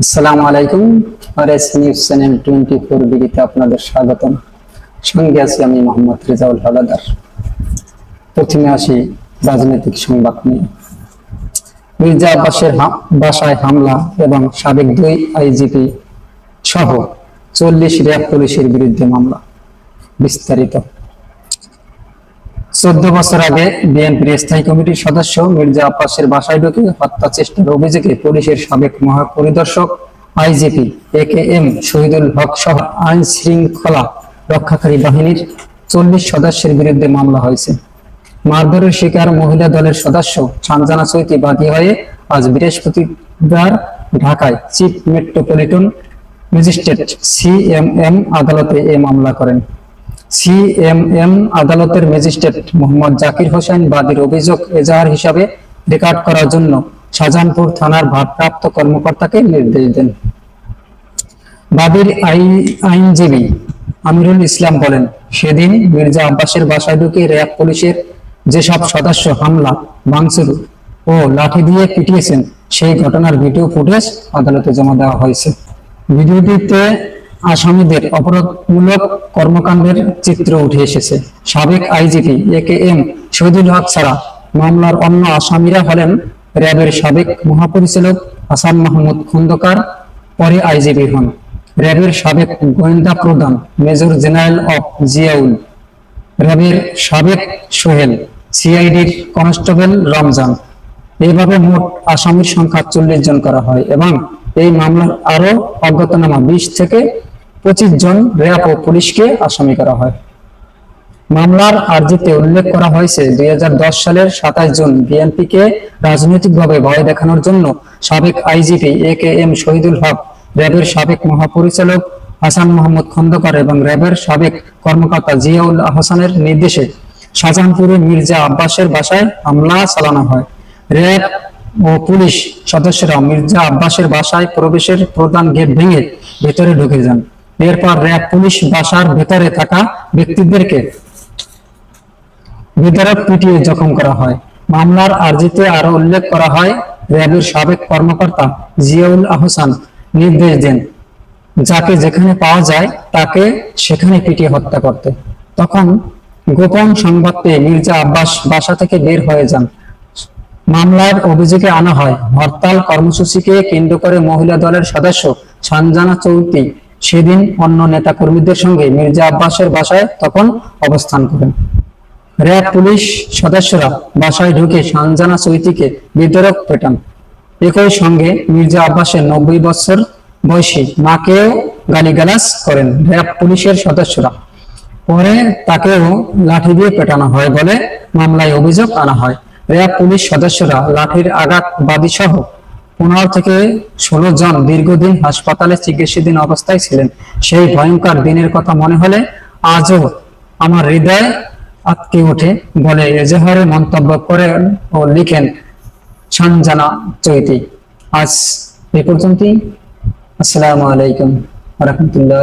আসসালামু আলাইকুম। RS news channel 24 বিডিতে আপনাদের স্বাগতম। সঙ্গে আছি আমি মোহাম্মদ রেজাউল হাওলাদার। প্রথমে আসি রাজনৈতিক সংবাদ নিয়ে। মির্জা আব্বাসের বাসায় হামলা এবং সাবেক 2 আইজিপি সহ 40 র্যাব পুলিশের বিরুদ্ধে মামলা। বিস্তারিত। 14 বছর আগে বিএনপির স্থায়ী কমিটির সদস্য মির্জা আব্বাসের বাসায় ঢুকে হত্যা চেষ্টার অভিযোগে পুলিশের সাবেক মহাপরিদর্শক আইজিপি একেএম শহীদুল হক সহ আইন শৃঙ্খলা রক্ষাকারী বাহিনীর 40 সদস্যের বিরুদ্ধে মামলা হয়েছে। মারধরের শিকার মহিলা দলের সদস্য সানজানা চৈতি বাদী হয়ে আজ বৃহস্পতিবার ঢাকায় চিফ মেট্রোপলিটন ম্যাজিস্ট্রেট সিএমএম আদালতে এই মামলা করেন। সিএমএম আদালতের ম্যাজিস্ট্রেট মোহাম্মদ জাকির হোসেন বাদীর অভিযোগ এজাহার হিসাবে রেকর্ড করার জন্য শাহজাহানপুর থানার ভারপ্রাপ্ত কর্মকর্তাকে নির্দেশ দেন। বাদীর আইনজীবী আমিরুল ইসলাম বলেন, সেদিন মির্জা আব্বাসের বাসায় ঢুকে র্যাব পুলিশের যেসব সদস্য হামলা, ভাঙচুর ও লাঠি দিয়ে পিটিয়েছেন সেই ঘটনার ভিডিও ফুটেজ আদালতে জমা দেওয়া হয়েছে। ভিডিওটিতে আসামিদের অপরাধমূলক কর্মকাণ্ডের চিত্র উঠে এসেছে। সাবেক আইজিপি একেএম শহীদুল হক ছাড়া মামলার অন্য আসামিরা হলেন র্যাবের সাবেক মহাপরিচালক হাসান মাহমুদ খন্দকার, পরে আইজিপি হন; র্যাবের সাবেক গোয়েন্দা প্রধান মেজর জেনারেল অফ জিয়াউল; র্যাবের সাবেক সোহেল; সিআইডির কনস্টেবল রমজান। এইভাবে মোট আসামির সংখ্যা 40 জন করা হয় এবং এই মামলার আরো অজ্ঞাতনামা 20 থেকে 25 জন র্যাব ও পুলিশকে আসামি করা হয়। মামলার আর্জিতে উল্লেখ করা হয়েছে, 2010 সালের 27 জুন বিএনপিকে রাজনৈতিকভাবে ভয় দেখানোর জন্য সাবেক আইজিপি একেএম শহীদুল হক, র্যাবের সাবেক মহাপরিচালক হাসান মাহমুদ খন্দকার এবং র্যাবের সাবেক কর্মকর্তা জিয়াউল আহসানের নির্দেশে শাহজাহানপুরে মির্জা আব্বাসের বাসায় হামলা চালানো হয়। র্যাব ও পুলিশ সদস্যরা মির্জা আব্বাসের বাসায় প্রবেশের প্রধান গেট ভেঙে ভেতরে ঢুকে যান। এরপর র্যাব পুলিশ বাসার ভেতরে থাকা ব্যক্তিদেরকে বেধড়ক পিটিয়ে জখম করা হয়। মামলার আর্জিতে আরো উল্লেখ করা হয়, র্যাবের সাবেক কর্মকর্তা জিয়াউল আহসান নির্দেশ দেন, যাকে যেখানে পাওয়া যায় তাকে সেখানে পিটিয়ে হত্যা করতে। তখন গোপন সংবাদ পেয়ে মির্জা আব্বাস বাসা থেকে বের হয়ে যান। মামলার অভিযোগে আনা হয়, হরতাল কর্মসূচিকে কেন্দ্র করে মহিলা দলের সদস্য সানজানা চৌধুরী সেদিন অন্য নেতা কর্মীদের সঙ্গে মির্জা আব্বাসের বাসায় তখন অবস্থান করেন। র্যাব পুলিশ সদস্যরা বাসায় ঢুকে সানজানা চৌধুরীকে বেধড়ক পেটান। একই সঙ্গে মির্জা আব্বাসের 90 বছর বয়সী মাকেও গালিগালাজ করেন র্যাব পুলিশের সদস্যরা। পরে তাকেও লাঠি দিয়ে পেটানো হয় বলে মামলায় অভিযোগ আনা হয়। র্যাব পুলিশ সদস্যরা লাঠির আঘাত বাদী সহ 15 থেকে 16 জন দীর্ঘদিন হাসপাতালে চিকিৎসাধীন অবস্থায় ছিলেন। সেই ভয়ঙ্কর দিনের কথা মনে হলে আজও আমার হৃদয় আঁতকে ওঠে বলে এজাহারে মন্তব্য করেন ও লিখেন সানজানা চৌধুরী। আজ এ পর্যন্তই। আসসালামু আলাইকুম ওয়া রাহমাতুল্লাহ।